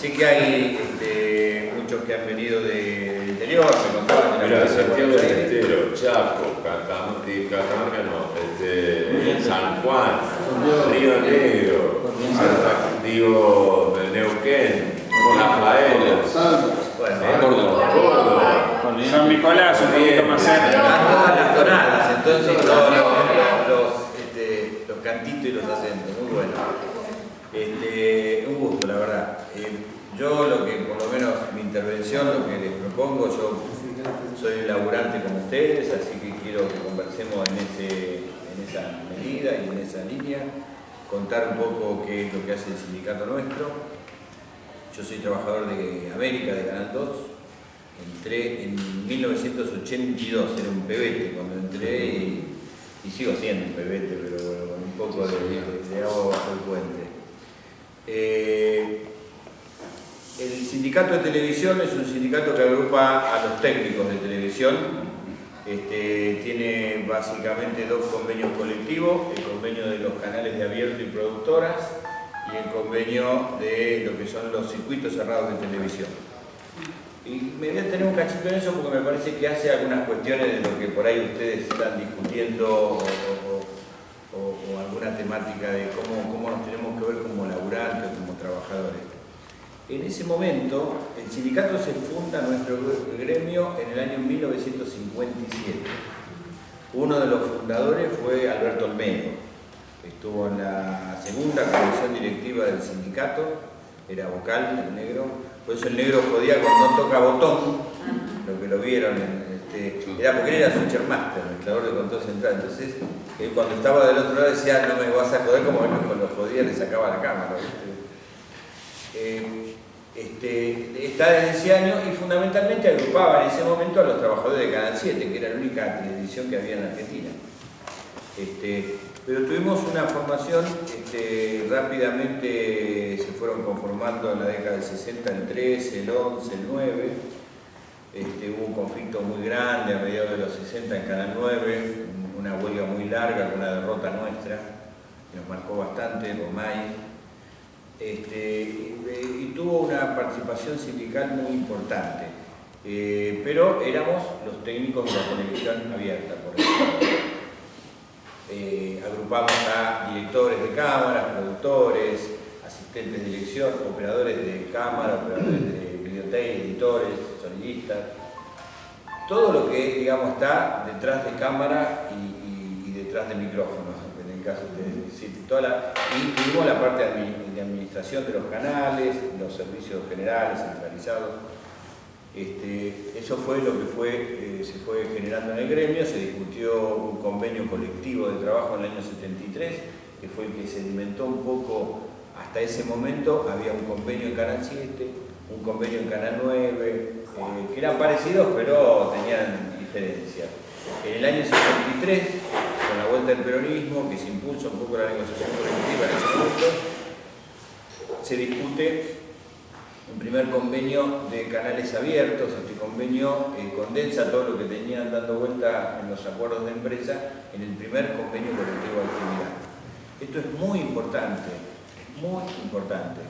Así que hay muchos que han venido del interior, me contaron de la Mira, Santiago del Estero, Chaco, Catamarca no, San Juan, Río Negro, Neuquén, Rafael, Córdoba, San Nicolás, un poquito más cerca. todas las tonadas, entonces todos los cantitos y los acentos, muy bueno. Un gusto, la verdad. Yo lo que, por lo menos mi intervención, lo que les propongo, yo soy un laburante como ustedes, así que quiero que conversemos en esa medida y en esa línea, contar un poco qué es lo que hace el sindicato nuestro. Yo soy trabajador de América, de Canal 2, entré en 1982, era un pebete cuando entré y sigo siendo un pebete, pero bueno, con un poco de agua bajo el puente. El sindicato de televisión es un sindicato que agrupa a los técnicos de televisión. Tiene básicamente dos convenios colectivos, el convenio de los canales de abierto y productoras y el convenio de lo que son los circuitos cerrados de televisión. Y me voy a tener un cachito en eso porque me parece que hace algunas cuestiones de lo que por ahí ustedes están discutiendo o alguna temática de cómo nos tenemos que ver como laburantes, como trabajadores. En ese momento, el sindicato se funda, nuestro gremio, en el año 1957. Uno de los fundadores fue Alberto Olmedo. Estuvo en la segunda comisión directiva del sindicato, era vocal, el negro. Por eso el negro jodía cuando no toca botón, lo que lo vieron, era porque él era switchermaster, mezclador de control central. Entonces, él cuando estaba del otro lado decía, no me vas a joder, como él cuando jodía le sacaba la cámara. Está desde ese año y fundamentalmente agrupaba en ese momento a los trabajadores de Canal 7, que era la única televisión que había en Argentina. Pero tuvimos una formación, rápidamente se fueron conformando en la década del 60 el 13, el 11, el 9. Hubo un conflicto muy grande a mediados de los 60 en Canal 9, una huelga muy larga con una derrota nuestra, que nos marcó bastante, Romay. Y tuvo una participación sindical muy importante, pero éramos los técnicos de la televisión abierta, por ejemplo. Agrupamos a directores de cámaras, productores, asistentes de dirección, operadores de cámara, operadores de videotape, editores, sonidistas, todo lo que, digamos, está detrás de cámara y detrás de micrófonos, en el caso de incluimos la parte de administración de los canales, los servicios generales, centralizados. Eso fue lo que se fue generando en el gremio. Se discutió un convenio colectivo de trabajo en el año 73, que fue el que sedimentó un poco hasta ese momento. Había un convenio en Canal 7, un convenio en Canal 9, que eran parecidos pero tenían diferencias. En el año 73, con la vuelta del peronismo, que se impulsa un poco la negociación colectiva en ese momento, se discute un primer convenio de canales abiertos. Este convenio condensa todo lo que tenían dando vuelta en los acuerdos de empresa en el primer convenio colectivo de actividad. Esto es muy importante, muy importante.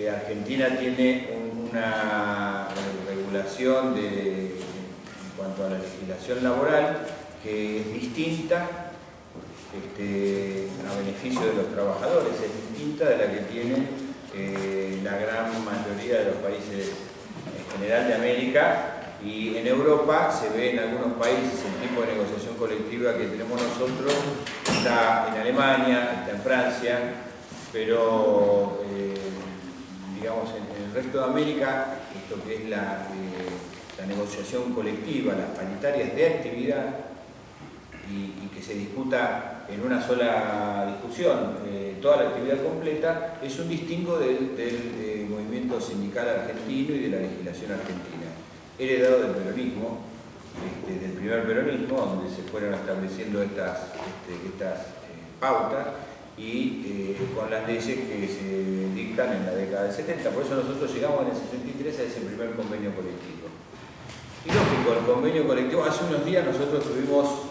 Argentina tiene una regulación en cuanto a la legislación laboral que es distinta a beneficio de los trabajadores, es distinta de la que tiene la gran mayoría de los países en general de América, y en Europa se ve en algunos países el tipo de negociación colectiva que tenemos nosotros, está en Alemania, está en Francia, pero digamos en el resto de América, esto que es la negociación colectiva, las paritarias de actividad, y que se discuta en una sola discusión toda la actividad completa, es un distingo del movimiento sindical argentino y de la legislación argentina, heredado del peronismo, del primer peronismo, donde se fueron estableciendo estas pautas y con las leyes que se dictan en la década del 70. Por eso nosotros llegamos en el 63 a ese primer convenio colectivo. Y lógico, el convenio colectivo, hace unos días nosotros tuvimos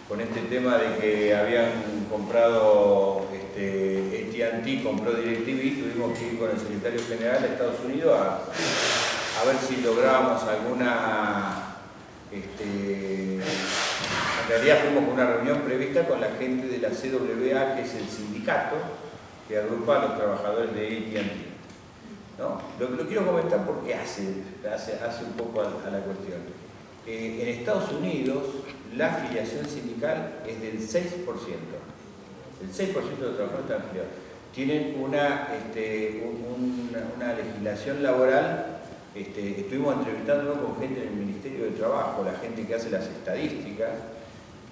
con este tema de que habían comprado AT&T compró DirecTV, tuvimos que ir con el secretario general de Estados Unidos a ver si lográbamos alguna... en realidad fuimos con una reunión prevista con la gente de la CWA, que es el sindicato que agrupa a los trabajadores de AT&T. ¿No? Lo quiero comentar porque hace un poco a la cuestión. En Estados Unidos la afiliación sindical es del 6%. El 6% de los trabajadores están afiliados. Tienen una legislación laboral. Estuvimos entrevistándonos con gente en el Ministerio de Trabajo, la gente que hace las estadísticas.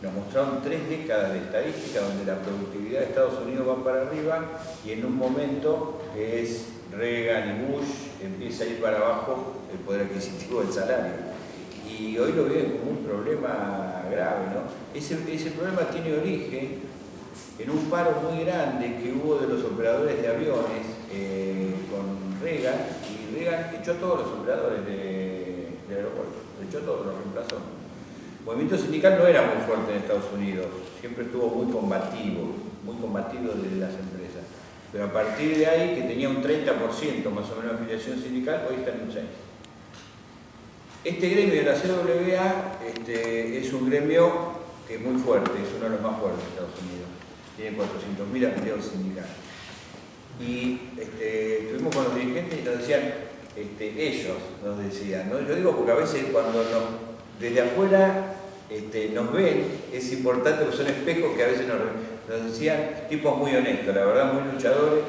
Nos mostraron 3 décadas de estadística donde la productividad de Estados Unidos va para arriba y en un momento que es Reagan y Bush empieza a ir para abajo el poder adquisitivo del salario. Y hoy lo viven como un problema grave, ¿no? Ese problema tiene origen en un paro muy grande que hubo de los operadores de aviones con Reagan, y Reagan echó a todos los operadores del aeropuerto, echó a todos, los reemplazó. El movimiento sindical no era muy fuerte en Estados Unidos, siempre estuvo muy combativo desde las empresas. Pero a partir de ahí, que tenía un 30% más o menos de afiliación sindical, hoy está en un 6%. Este gremio de la CWA es un gremio que es muy fuerte, es uno de los más fuertes de Estados Unidos. Tiene 400.000 afiliados sindicales. Y estuvimos con los dirigentes y nos decían, ellos nos decían, ¿no? Yo digo porque a veces cuando desde afuera nos ven, es importante porque son espejos que a veces nos decían, tipos muy honestos, la verdad muy luchadores,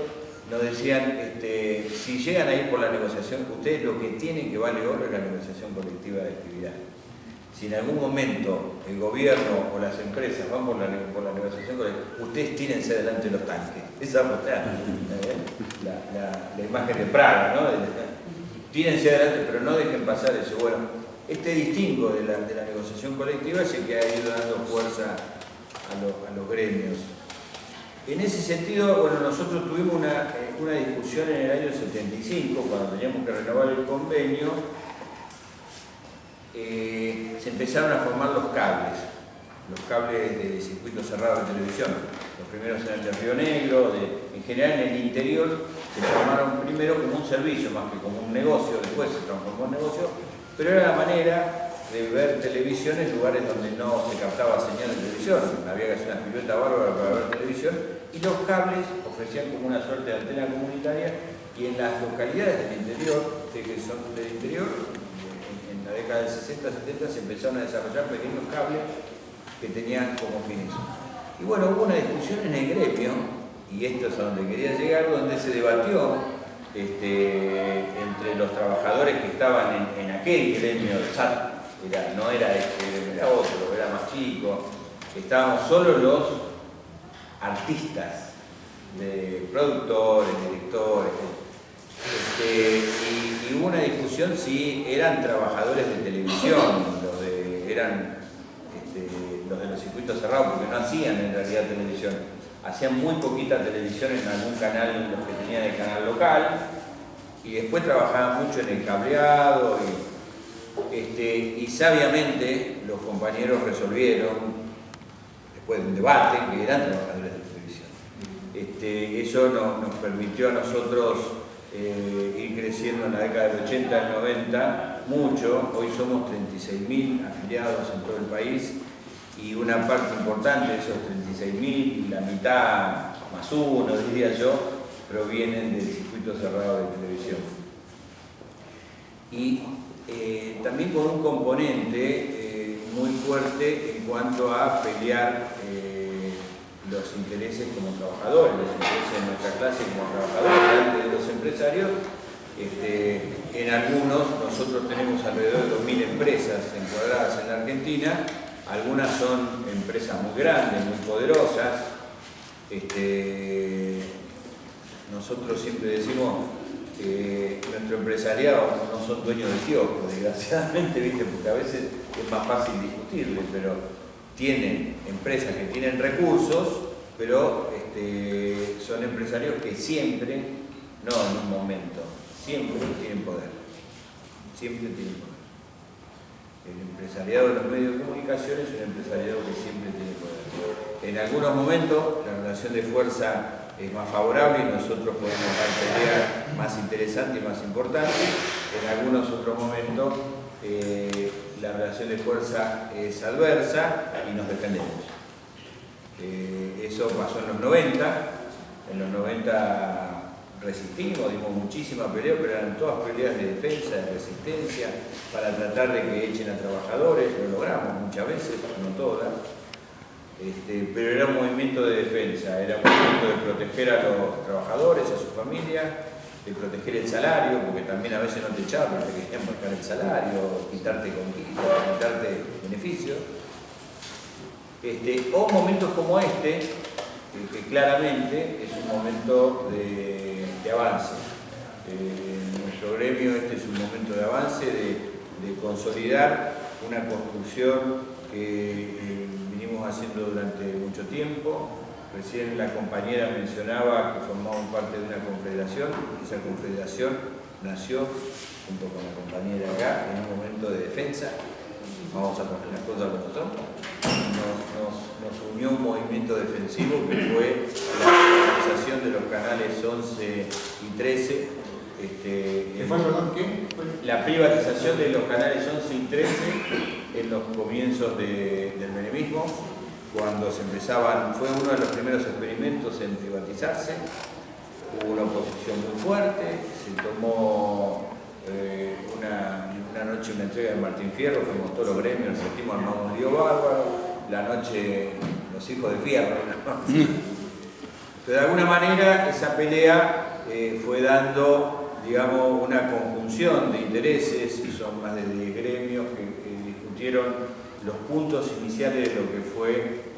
nos decían, si llegan a ir por la negociación, ustedes lo que tienen que vale oro es la negociación colectiva de actividad. Si en algún momento el gobierno o las empresas van por la negociación colectiva, ustedes tírense adelante los tanques. Esa es la imagen de Praga, ¿no? Tírense adelante, pero no dejen pasar eso. Bueno, este distingo de la negociación colectiva es el que ha ido dando fuerza a los gremios. En ese sentido, bueno, nosotros tuvimos una discusión en el año 75, cuando teníamos que renovar el convenio. Se empezaron a formar los cables de circuito cerrado de televisión. Los primeros eran de Río Negro, en general en el interior se formaron primero como un servicio más que como un negocio, después se transformó en negocio, pero era la manera de ver televisión en lugares donde no se captaba señal de televisión, había que hacer una pirueta bárbara para ver televisión, y los cables ofrecían como una suerte de antena comunitaria, y en las localidades del interior, que son del interior, en la década del 60-70 se empezaron a desarrollar pequeños cables que tenían como fin eso. Y bueno, hubo una discusión en el gremio, y esto es a donde quería llegar, donde se debatió entre los trabajadores que estaban en aquel gremio, no era era otro, era más chico, estábamos solo los artistas, de productores, directores, y hubo una discusión si eran trabajadores de televisión, eran los de los circuitos cerrados, porque no hacían en realidad televisión, hacían muy poquita televisión en algún canal, los que tenían el canal local, y después trabajaban mucho en el cableado, y sabiamente los compañeros resolvieron, después de un debate, que eran trabajadores de televisión. Eso nos permitió a nosotros ir creciendo en la década del 80, del 90, mucho. Hoy somos 36.000 afiliados en todo el país, y una parte importante de esos 36.000, la mitad más uno, diría yo, provienen del circuito cerrado de televisión. Y también con un componente muy fuerte en cuanto a pelear los intereses como trabajadores, los intereses de nuestra clase como trabajadores delante de los empresarios. En algunos, nosotros tenemos alrededor de 2.000 empresas encuadradas en la Argentina. Algunas son empresas muy grandes, muy poderosas. Nosotros siempre decimos que nuestro empresariado no son dueños de kioscos, desgraciadamente, ¿viste? Porque a veces es más fácil discutirle, pero tienen empresas que tienen recursos, pero son empresarios que siempre, no en un momento, siempre tienen poder. Siempre tienen poder. El empresariado de los medios de comunicación es un empresariado que siempre tiene poder. En algunos momentos la relación de fuerza es más favorable y nosotros podemos dar peleas más interesantes y más importantes. En algunos otros momentos la relación de fuerza es adversa y nos defendemos. Eso pasó en los 90. En los 90 resistimos, dimos muchísima pelea, pero eran todas peleas de defensa, de resistencia, para tratar de que echen a trabajadores. Lo logramos muchas veces, no todas. Pero era un movimiento de defensa, era un movimiento de proteger a los trabajadores, a su familia, de proteger el salario, porque también a veces no te echaban, pero te querían marcar el salario, quitarte conquistas, quitarte beneficios. O momentos como este, que claramente es un momento de avance. En nuestro gremio este es un momento de avance, de consolidar una construcción que venimos haciendo durante mucho tiempo. Recién la compañera mencionaba que formamos parte de una confederación. Esa confederación nació junto con la compañera acá en un momento de defensa. Vamos a poner las cosas como son. Nos unió un movimiento defensivo que fue la privatización de los canales 11 y 13. La privatización de los canales 11 y 13 en los comienzos del menemismo, cuando se empezaban, fue uno de los primeros experimentos en privatizarse. Hubo una oposición muy fuerte, se tomó una noche una entrega de Martín Fierro, fuimos todos los gremios, nos metimos, armamos un lío bárbaro, la noche los hijos de Fierro, ¿no? Pero de alguna manera esa pelea fue dando, digamos, una conjunción de intereses, y son más de 10 gremios que discutieron los puntos iniciales de lo que fue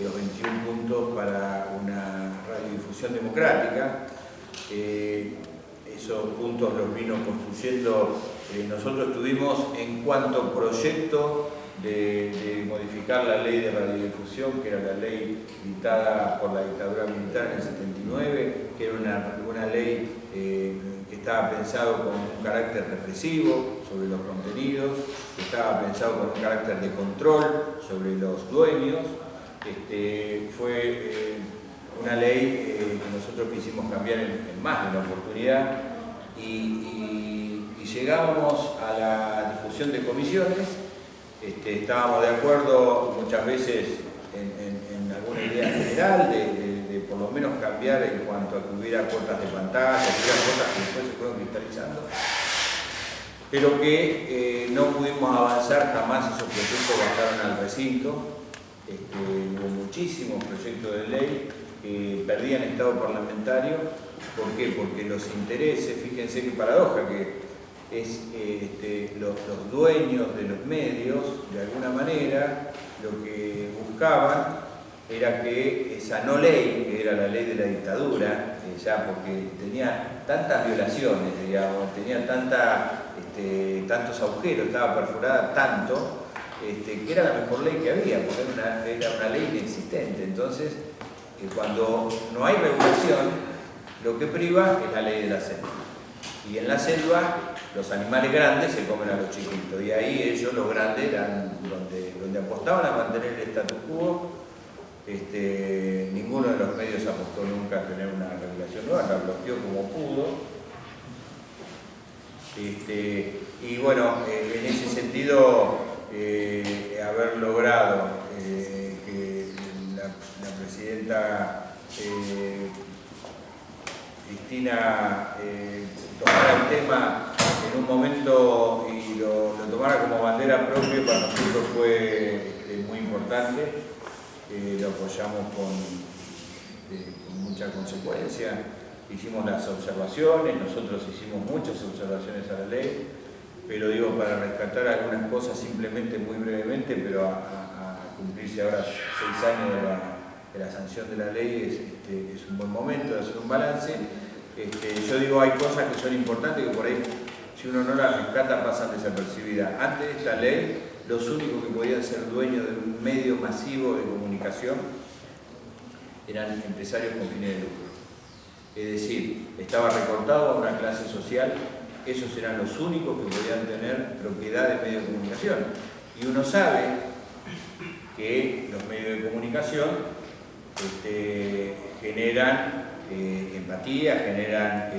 los 21 puntos para una radiodifusión democrática. Esos puntos los vino construyendo. Nosotros tuvimos en cuanto proyecto de modificar la ley de radiodifusión, que era la ley dictada por la dictadura militar en el 79, que era una ley que estaba pensado con un carácter represivo sobre los contenidos, que estaba pensado con un carácter de control sobre los dueños. Fue una ley que nosotros quisimos cambiar en más de una oportunidad, y llegábamos a la discusión de comisiones. Estábamos de acuerdo muchas veces en alguna idea general de por lo menos cambiar en cuanto a que hubiera cuotas de pantalla, que hubiera cuotas que después se fueron cristalizando, pero que no pudimos avanzar jamás. Esos proyectos bajaron al recinto. Hubo muchísimos proyectos de ley que perdían estado parlamentario. ¿Por qué? Porque los intereses, fíjense qué paradoja, que es los dueños de los medios, de alguna manera, lo que buscaban era que esa no ley, que era la ley de la dictadura, ya porque tenía tantas violaciones, digamos, tenía tantos agujeros, estaba perforada tanto, que era la mejor ley que había, porque era una ley inexistente. Entonces, cuando no hay regulación, lo que priva es la ley de la selva. Y en la selva, los animales grandes se comen a los chiquitos, y ahí ellos, los grandes, eran donde apostaban a mantener el status quo. Ninguno de los medios apostó nunca a tener una regulación nueva, la bloqueó como pudo. Y bueno, en ese sentido, haber logrado que la presidenta Cristina tomara el tema en un momento y lo tomara como bandera propia, para nosotros fue muy importante. Lo apoyamos con mucha consecuencia. Hicimos las observaciones, nosotros hicimos muchas observaciones a la ley, pero digo, para rescatar algunas cosas simplemente muy brevemente, pero a cumplirse ahora 6 años de la sanción de la ley, es un buen momento de hacer un balance. Yo digo, hay cosas que son importantes que por ahí, si uno no las rescata, pasan desapercibidas. Antes de esta ley, los únicos que podían ser dueños de un medio masivo de comunicación eran empresarios con fines de lucro. Es decir, estaba recortado a una clase social, esos eran los únicos que podían tener propiedad de medios de comunicación. Y uno sabe que los medios de comunicación generan empatía, generan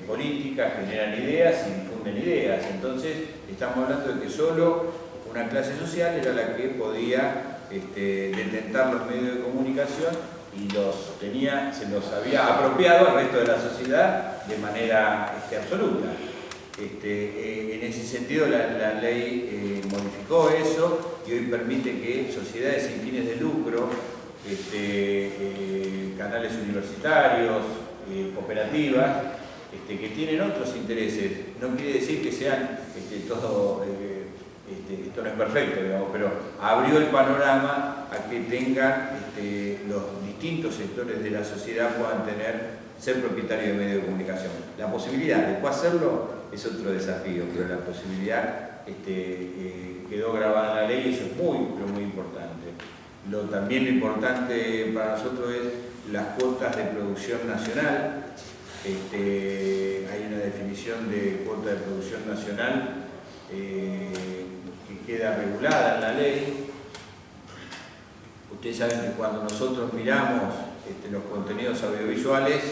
política, generan ideas y difunden ideas. Entonces, estamos hablando de que solo una clase social era la que podía detentar los medios de comunicación y se los había apropiado al resto de la sociedad de manera absoluta. En ese sentido, la ley modificó eso y hoy permite que sociedades sin fines de lucro, canales universitarios, cooperativas, que tienen otros intereses. No quiere decir que sean todo, esto no es perfecto, digamos, pero abrió el panorama a que tengan los distintos sectores de la sociedad puedan ser propietarios de medios de comunicación. La posibilidad, después hacerlo es otro desafío, pero la posibilidad quedó grabada en la ley y eso es muy, pero muy importante. También lo importante para nosotros es las cuotas de producción nacional. Hay una definición de cuota de producción nacional que queda regulada en la ley. Ustedes saben que cuando nosotros miramos los contenidos audiovisuales,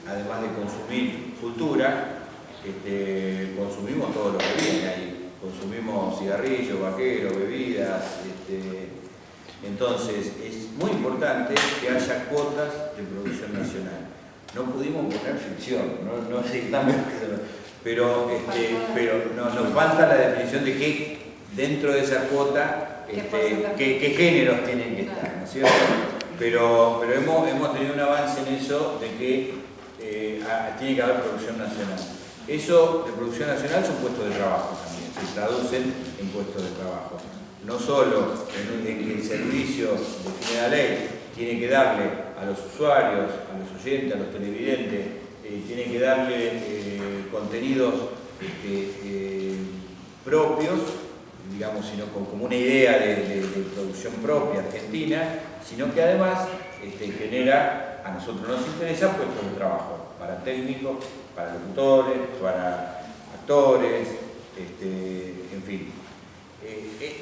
además de consumir cultura, consumimos todo lo que viene ahí. Consumimos cigarrillos, vaqueros, bebidas. Entonces, es muy importante que haya cuotas de producción nacional. No pudimos poner ficción, no aceptamos, pero nos falta la definición de qué dentro de esa cuota, qué géneros tienen que estar, ¿no es cierto? Pero hemos tenido un avance en eso de que tiene que haber producción nacional. Eso de producción nacional son puestos de trabajo también, se traducen en puestos de trabajo. No solo en el servicio define la ley, tiene que darle a los usuarios, a los oyentes, a los televidentes, tiene que darle contenidos propios, digamos, sino como una idea de producción propia argentina, sino que además genera, a nosotros nos interesa, puestos de trabajo para técnicos, para locutores, para actores, en fin.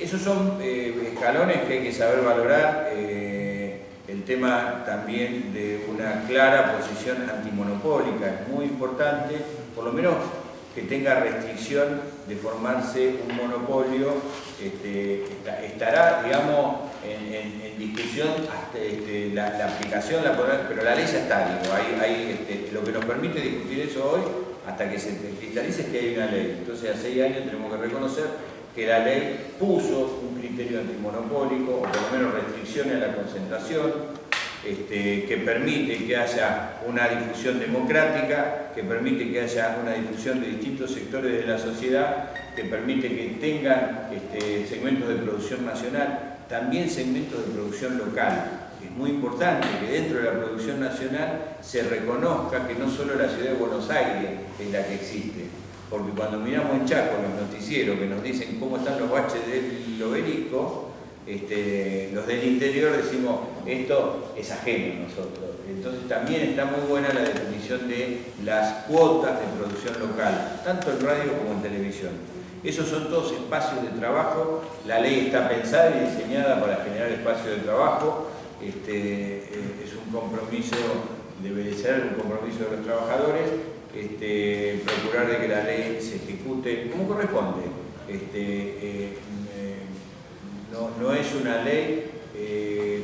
Esos son escalones que hay que saber valorar. El tema también de una clara posición antimonopólica es muy importante, por lo menos que tenga restricción de formarse un monopolio, estará, digamos, en discusión hasta la aplicación, pero la ley ya está, digo, lo que nos permite discutir eso hoy, hasta que se cristalice, es que hay una ley. Entonces, a 6 años tenemos que reconocer que la ley puso un criterio antimonopólico, o por lo menos restricciones a la concentración, que permite que haya una difusión democrática, que permite que haya una difusión de distintos sectores de la sociedad, que permite que tengan segmentos de producción nacional, también segmentos de producción local. Es muy importante que dentro de la producción nacional se reconozca que no solo la ciudad de Buenos Aires es la que existe, porque cuando miramos en Chaco los noticieros que nos dicen cómo están los baches del Obelisco, los del interior decimos, esto es ajeno a nosotros. Entonces también está muy buena la definición de las cuotas de producción local, tanto en radio como en televisión. Esos son todos espacios de trabajo, la ley está pensada y diseñada para generar espacios de trabajo, es un compromiso, debe ser un compromiso de los trabajadores, procurar de que la ley se ejecute como corresponde. No es una ley,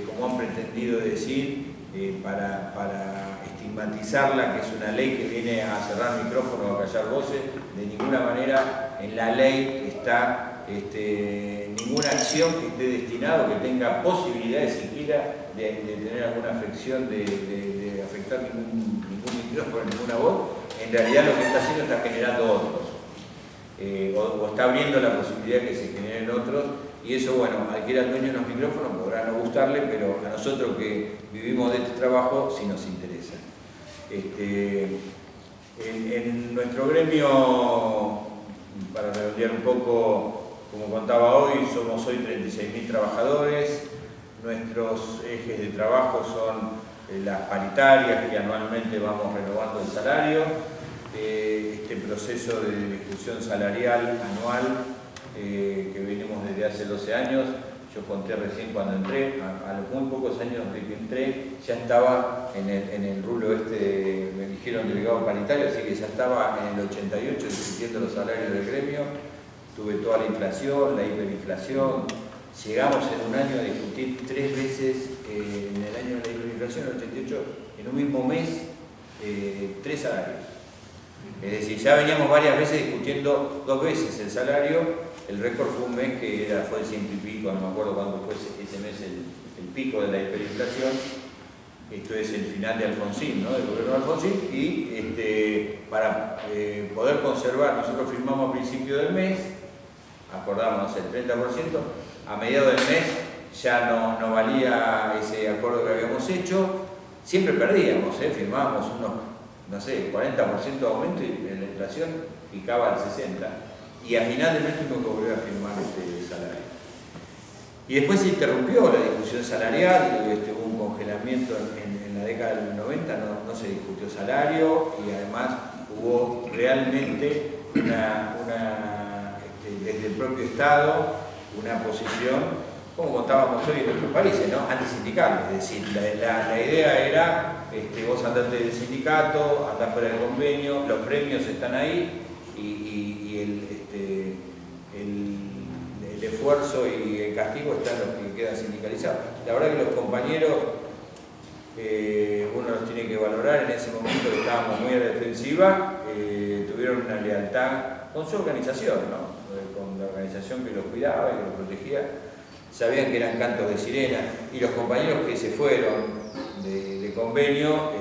como han pretendido decir, para estigmatizarla, que es una ley que viene a cerrar micrófonos o a callar voces. De ninguna manera en la ley está ninguna acción que esté destinada o que tenga posibilidades siquiera de tener alguna afección, de afectar ningún micrófono, ninguna voz. En realidad lo que está haciendo está generando otros, o está abriendo la posibilidad de que se generen otros. Y eso, bueno, al que era el dueño de los micrófonos podrá no gustarle, pero a nosotros que vivimos de este trabajo sí nos interesa. En nuestro gremio, para redondear un poco, como contaba hoy, somos hoy 36.000 trabajadores. Nuestros ejes de trabajo son las paritarias, que anualmente vamos renovando el salario, este proceso de discusión salarial anual, que venimos desde hace 12 años. yo conté recién cuando entré, a los muy pocos años de que entré, ya estaba en el rubro me dijeron delegado paritario, así que ya estaba en el 88 discutiendo los salarios del gremio, tuve toda la inflación, la hiperinflación, llegamos en un año a discutir 3 veces, en el año de la hiperinflación, en el 88, en un mismo mes, 3 salarios. Es decir, ya veníamos varias veces discutiendo 2 veces el salario. El récord fue un mes que fue el 100 y pico, no me acuerdo cuándo fue ese mes el pico de la hiperinflación. Esto es el final de Alfonsín, ¿no? Del gobierno de Alfonsín, y para poder conservar, nosotros firmamos a principio del mes, acordamos el 30%, a mediados del mes ya no valía ese acuerdo que habíamos hecho, siempre perdíamos, firmábamos unos, no sé, 40% de aumento y la inflación picaba al 60%. Y a final del mes tuvimos que volver a firmar este salario. Y después se interrumpió la discusión salarial, hubo un congelamiento en la década del 90, no se discutió salario y además hubo realmente desde el propio Estado una posición, como contábamos hoy en otros países, ¿no? Antisindical. Es decir, la idea era, vos andate del sindicato, andás fuera del convenio, los premios están ahí y el esfuerzo y el castigo están los que quedan sindicalizados. La verdad que los compañeros, uno los tiene que valorar, en ese momento que estábamos muy a la defensiva, tuvieron una lealtad con su organización, ¿no? Con la organización que los cuidaba y que los protegía, sabían que eran cantos de sirena, y los compañeros que se fueron de convenio,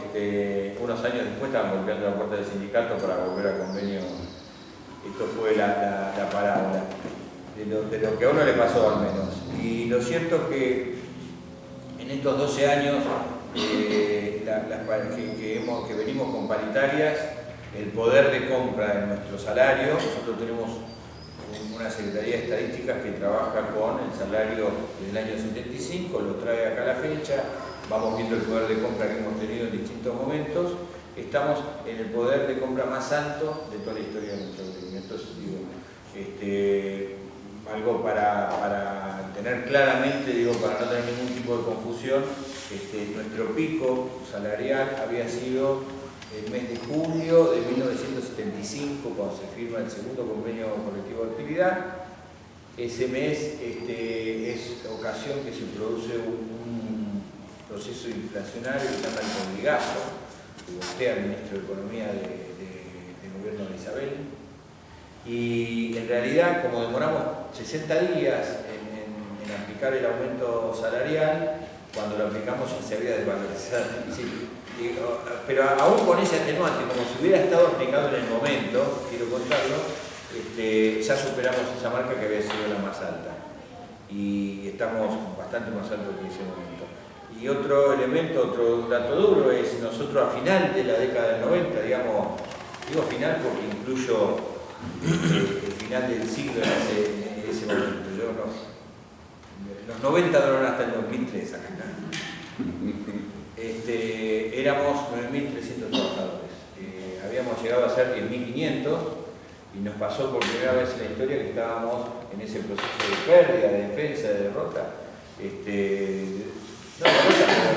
unos años después estaban golpeando la puerta del sindicato para volver a convenio. Esto fue la parábola de lo que a uno le pasó al menos. Y lo cierto es que en estos 12 años que venimos con paritarias, el poder de compra de nuestro salario, nosotros tenemos una Secretaría de Estadísticas que trabaja con el salario del año 75, lo trae acá a la fecha, vamos viendo el poder de compra que hemos tenido en distintos momentos. Estamos en el poder de compra más alto de toda la historia de nuestro gremio. Entonces, algo para tener claramente, para no tener ningún tipo de confusión, nuestro pico salarial había sido el mes de julio de 1975, cuando se firma el segundo convenio colectivo de actividad. Ese mes es ocasión que se produce un proceso inflacionario que se llama el Congregazo, que voltea al ministro de Economía del gobierno de Isabel. Y en realidad, como demoramos 60 días en aplicar el aumento salarial, cuando lo aplicamos ya se había desvalorizado. Sí, pero aún con ese atenuante, como si hubiera estado aplicado en el momento, quiero contarlo, ya superamos esa marca que había sido la más alta. Y estamos bastante más altos que ese momento. Y otro elemento, otro dato duro es nosotros a final de la década del 90, digo final porque incluyo el final del siglo en ese momento. Los 90 duraron hasta el 2003 acá. Éramos 9.300 trabajadores. Habíamos llegado a ser 10.500 y nos pasó por primera vez en la historia que estábamos en ese proceso de pérdida, de defensa, de derrota. No, de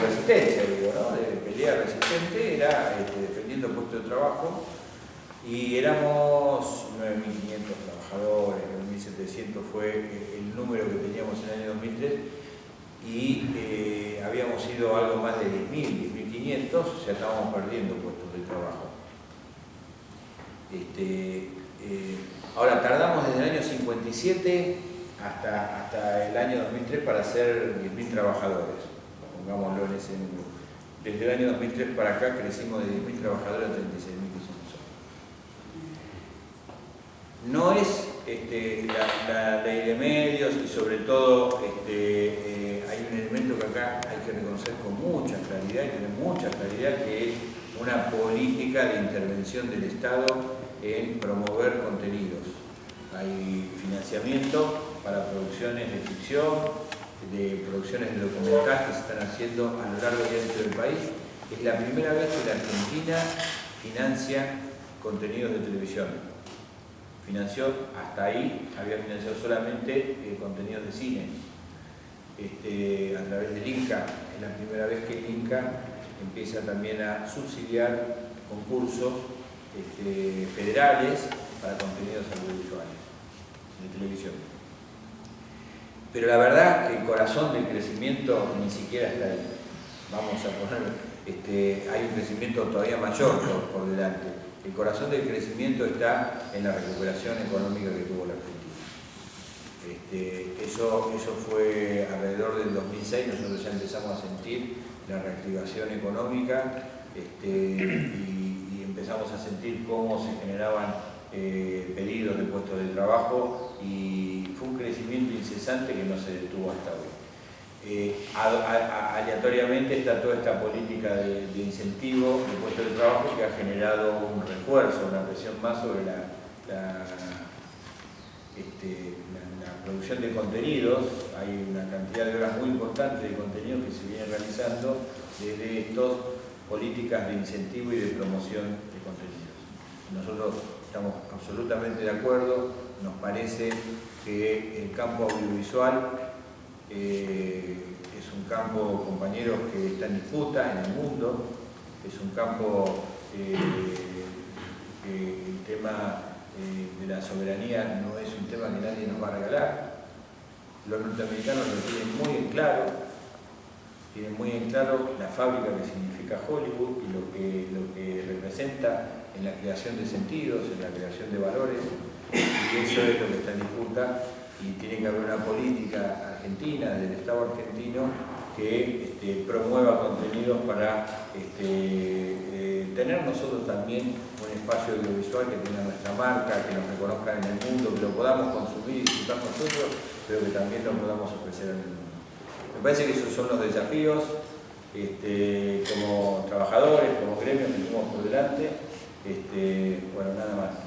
resistencia, ¿no? De pelea resistente, era defendiendo puestos de trabajo, y éramos 9.500 trabajadores, 9.700 fue el número que teníamos en el año 2003, y habíamos ido a algo más de 10.000, 10.500, o sea, estábamos perdiendo puestos de trabajo. Ahora, tardamos desde el año 57 hasta el año 2003 para ser 10.000 trabajadores. Pongámoslo en ese número. Desde el año 2003 para acá crecimos de 10.000 trabajadores a 36.000 que somos hoy. No es la ley de medios, y sobre todo hay un elemento que acá hay que reconocer con mucha claridad y tener mucha claridad, que es una política de intervención del Estado en promover contenidos. Hay financiamiento para producciones de ficción, de producciones de documental que se están haciendo a lo largo y ancho del país. Es la primera vez que la Argentina financia contenidos de televisión. Financió, hasta ahí, había financiado solamente contenidos de cine. a través del INCA. Es la primera vez que el INCA empieza también a subsidiar concursos federales para contenidos audiovisuales de televisión. Pero la verdad que el corazón del crecimiento ni siquiera está ahí. Vamos a poner, hay un crecimiento todavía mayor por delante. El corazón del crecimiento está en la recuperación económica que tuvo la Argentina. Eso fue alrededor del 2006, nosotros ya empezamos a sentir la reactivación económica y empezamos a sentir cómo se generaban pedidos de puestos de trabajo y fue un crecimiento incesante que no se detuvo hasta hoy. Aleatoriamente está toda esta política de incentivo de puestos de trabajo que ha generado un refuerzo, una presión más sobre la producción de contenidos. Hay una cantidad de horas muy importante de contenido que se viene realizando desde estas políticas de incentivo y de promoción de contenidos. Nosotros estamos absolutamente de acuerdo, nos parece que el campo audiovisual es un campo, compañeros, que está en disputa en el mundo, es un campo que el tema de la soberanía no es un tema que nadie nos va a regalar. Los norteamericanos lo tienen muy en claro la fábrica que significa Hollywood y lo que representa en la creación de sentidos, en la creación de valores, y eso es lo que está en disputa, y tiene que haber una política argentina, del Estado argentino, que promueva contenidos para tener nosotros también un espacio audiovisual que tenga nuestra marca, que nos reconozcan en el mundo, que lo podamos consumir y disfrutar nosotros, pero que también lo podamos ofrecer en el mundo. Me parece que esos son los desafíos como trabajadores, como gremios que tenemos por delante. Bueno, nada más.